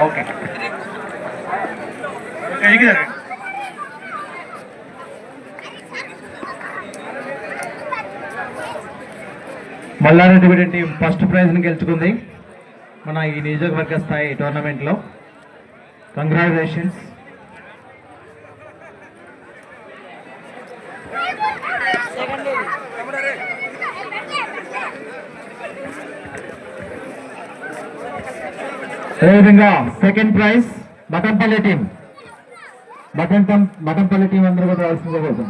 Okay Mallareddy team first ప్రైజ్ని గెలుచుకుంది మన ఈ నియోజకవర్గ స్థాయి టోర్నమెంట్లో. కంగ్రాచులేషన్స్. అదేవిధంగా సెకండ్ ప్రైజ్ బటంపల్లి టీం. బటంపల్లి టీం అందరూ కూడా రావాల్సిందే కోసం.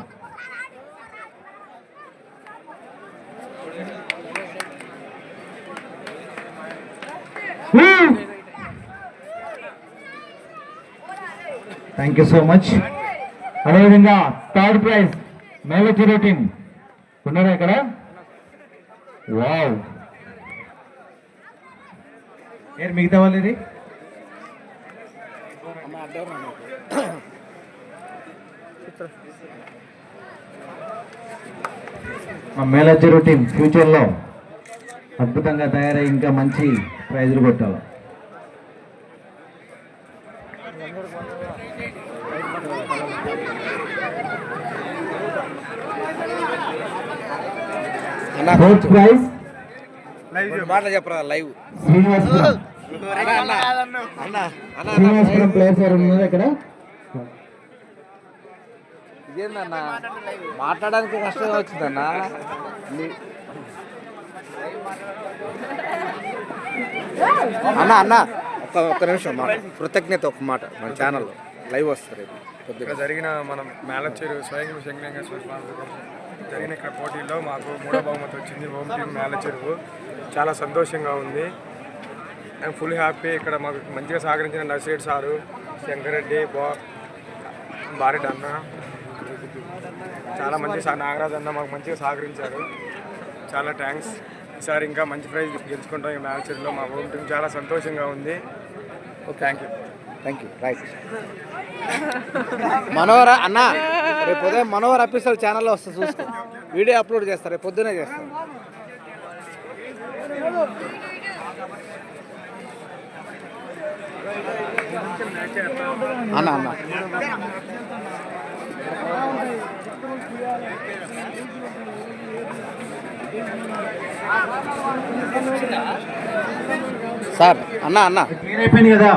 Thank you so much. అదేవిధంగా థర్డ్ ప్రైజ్ మేలచెరు టీం ఉన్నారా ఇక్కడ? వావ్, ఏరు మిగతా వాళ్ళు ఇది మా మేలచెరు టీం ఫ్యూచర్లో అద్భుతంగా తయారై ఇంకా మంచి ప్రైజులు కొట్టాలి. ఫోర్త్ ప్రైజ్ చెప్పరా లైవ్ శ్రీనివాసపురం ప్లేయర్స్ ఎవరు ఉన్నారు ఇక్కడ? ఇదేందన్న మాట్లాడడానికి కష్టంగా వచ్చిందన్న. అన్న అన్న ఒక్క నిమిషం మాట, కృతజ్ఞత ఒక మాట. మన ఛానల్లో లైవ్ వస్తారు. ఇక్కడ జరిగిన మనం మేలచెరు స్వయం శంకరంగా జరిగిన ఇక్కడ పోటీల్లో మాకు 3వ బహుమతి వచ్చింది. Home team Melacheruvu. చాలా సంతోషంగా ఉంది. I'm full happy. ఇక్కడ మాకు మంచిగా సహకరించిన నర్సిరెడ్డి సారు, శంకరెడ్డి, బారెడ్డి అన్న, చాలా మంచి నాగరాజు అన్న మాకు మంచిగా సహకరించారు. చాలా థ్యాంక్స్. ఈసారి ఇంకా మంచి ప్రైజ్ గెలుచుకుంటాం ఈ మేలచెరువులో. మా హోమ్ టీం చాలా సంతోషంగా ఉంది. Thank you. రైట్ మనోహర్ అన్న, రేపు ఉదయం మనోహర్ అఫీషియల్ ఛానల్లో వస్తుంది, చూసుకో. వీడియో అప్లోడ్ చేస్తారు, రేపు పొద్దునే చేస్తారు. అన్న అన్న సార్ అన్న అన్న అయిపోయింది కదా.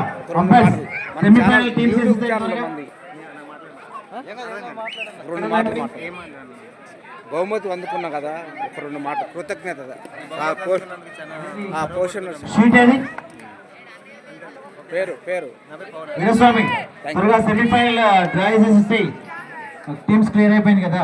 రెండు మాటలు బహుమతి అందుకున్నా కదా, ఒక 2 మాటలు కృతజ్ఞత. పోషన్ పేరు వీరస్వామి త్వరగా సెమీఫైనల్ డ్రా చేసేసి టీమ్స్ క్లియర్ అయిపోయింది కదా.